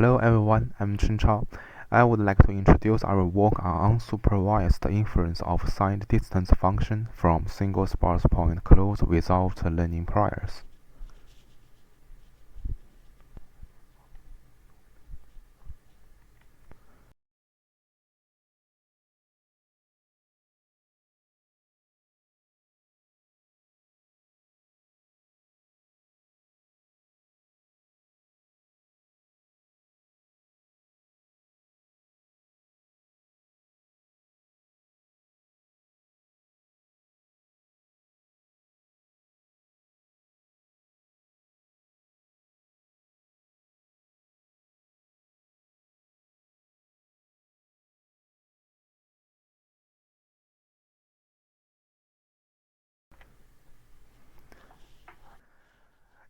Hello everyone, I'm Chao. I would like to introduce our work on unsupervised inference of signed distance function from single sparse point closed without learning priors.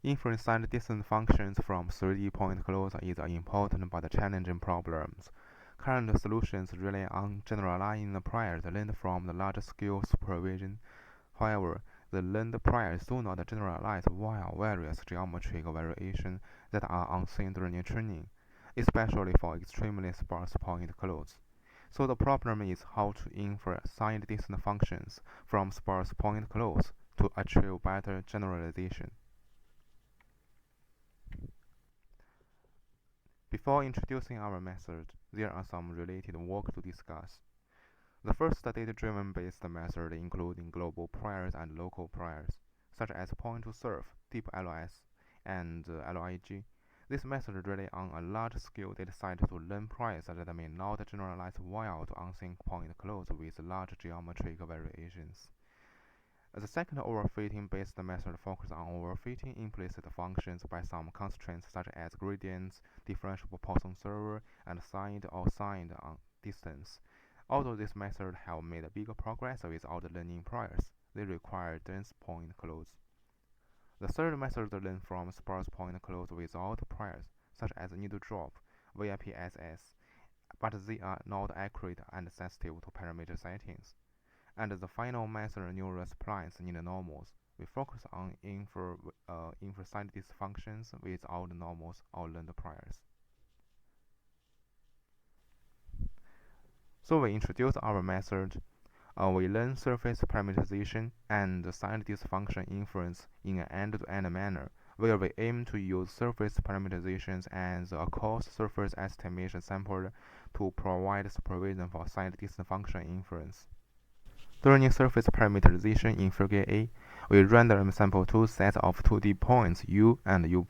Inference signed distance functions from 3D point closure is an important but challenging problem. Current solutions rely on generalizing priors learned from the large-scale supervision. However, the learned priors do not generalize via various geometric variations that are unseen during training, especially for extremely sparse point clouds. So the problem is how to infer signed distance functions from sparse point clouds to achieve better generalization. Before introducing our method, there are some related work to discuss. The first data-driven based method including global priors and local priors, such as point-to-surf, deep LS, and LIG. This method relies on a large-scale dataset to learn priors that may not generalize well to unseen point clouds with large geometric variations. The second overfitting-based method focuses on overfitting implicit functions by some constraints such as gradients, differentiable Poisson server, and signed or signed distance. Although this method have made bigger progress without learning priors, they require dense point clouds. The third method learns from sparse point clouds without priors, such as needle drop, VIPSS, but they are not accurate and sensitive to parameter settings. And the final method, neural splines in the normals, we focus on infer signed functions without normals or learned priors. So we introduce our method. We learn surface parameterization and signed function inference in an end-to-end manner, where we aim to use surface parameterizations as a coarse surface estimation sample to provide supervision for signed function inference. During surface parameterization in figure A, we random sample two sets of 2D points U and U'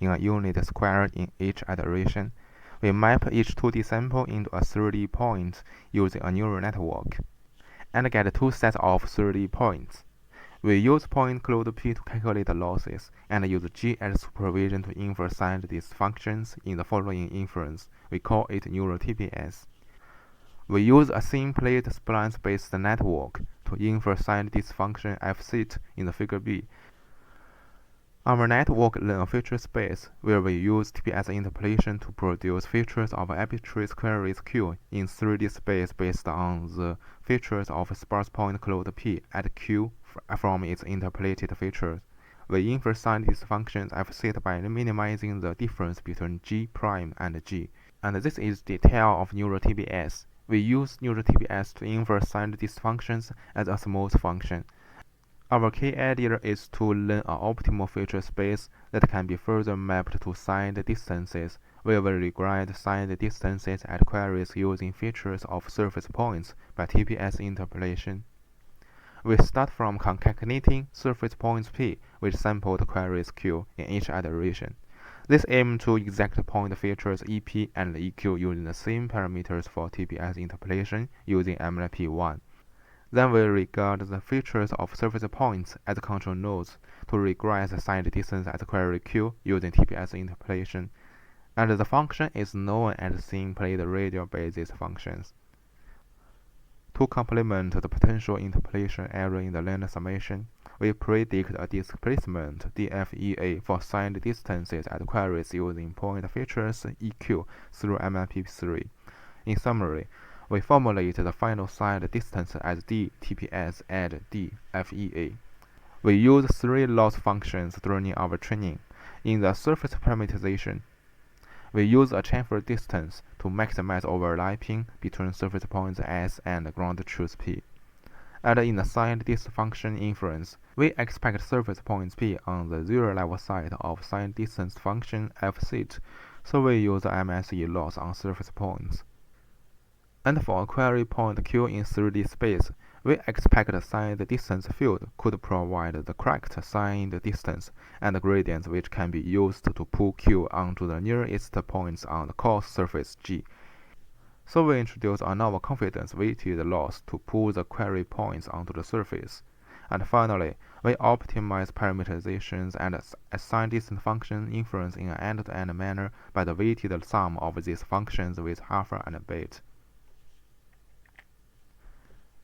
in a unit square in each iteration. We map each 2D sample into a 3D point using a neural network, and get two sets of 3D points. We use point cloud P to calculate the losses, and use G as supervision to infer signed these functions in the following inference. We call it NeuralTPS. We use a thin-plate splines-based network to infer signed this function f-sit in the figure B. Our network learns a feature space where we use TPS interpolation to produce features of arbitrary queries Q in 3D space based on the features of sparse point cloud P at Q from its interpolated features. We infer signed these functions f-sit by minimizing the difference between G' and G. And this is detail of NeuralTPS. We use NeuralTPS to infer signed these functions as a smooth function. Our key idea is to learn an optimal feature space that can be further mapped to signed distances, where we regard signed distances at queries using features of surface points by TPS interpolation. We start from concatenating surface points P with sampled queries Q in each iteration. This aims to exact point features EP and EQ using the same parameters for TPS interpolation using MLP1. Then we regard the features of surface points as control nodes to regress signed distance as query Q using TPS interpolation, and the function is known as thin-plate radial basis functions. To complement the potential interpolation error in the learned summation, we predict a displacement DFEA for signed distances at queries using point features EQ through MLP3. In summary, we formulate the final signed distance as dTPS at dFEA. We use three loss functions during our training. In the surface parameterization, We use a chamfer distance to maximize overlapping between surface points S and ground truth P. And in the signed distance function inference, we expect surface points P on the zero-level side of signed distance function f set, so we use MSE loss on surface points. And for a query point Q in 3D space, we expect the signed distance field could provide the correct signed distance and gradients which can be used to pull Q onto the nearest points on the coarse surface G. So we introduce a novel confidence-weighted loss to pull the query points onto the surface. And finally, we optimize parameterizations and assign distance function inference in an end-to-end manner by the weighted sum of these functions with alpha and beta.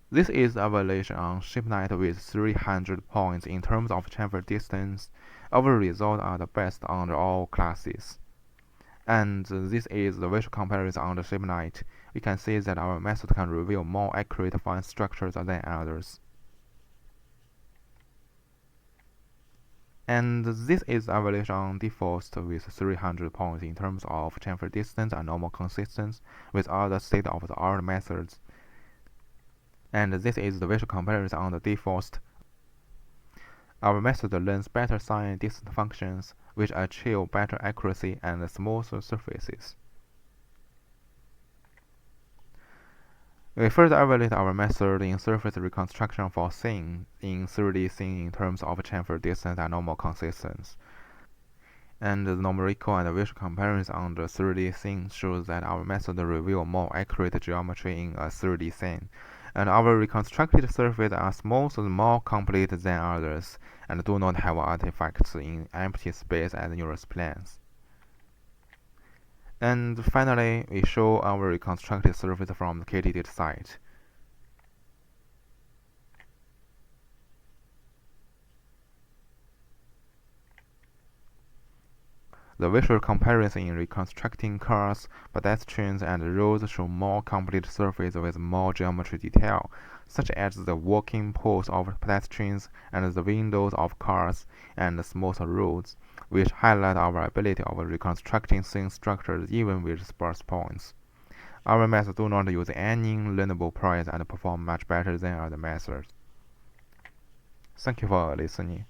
This is the evaluation on ShapeNet with 300 points in terms of chamfer distance. Our results are the best under all classes. And this is the visual comparison on the ShapeNet. We can see that our method can reveal more accurate fine structures than others. And this is the evaluation on default with 300 points in terms of chamfer distance and normal consistency with other state-of-the-art methods. And this is the visual comparison on the default. Our method learns better signed distance functions, which achieve better accuracy and smoother surfaces. We further evaluate our method in surface reconstruction for scene in 3D scene in terms of chamfer distance and normal consistency. And the numerical and visual comparison on the 3D scene shows that our method reveals more accurate geometry in a 3D scene. And our reconstructed surfaces are smoother and more complete than others, and do not have artifacts in empty space as neural planes. And finally, we show our reconstructed surface from the KTD site. The visual comparison in reconstructing cars, pedestrians, and roads show more complete surfaces with more geometry detail, such as the walking poles of pedestrians and the windows of cars and smooth roads, which highlight our ability of reconstructing scene structures even with sparse points. Our methods do not use any learnable price and perform much better than other methods. Thank you for listening.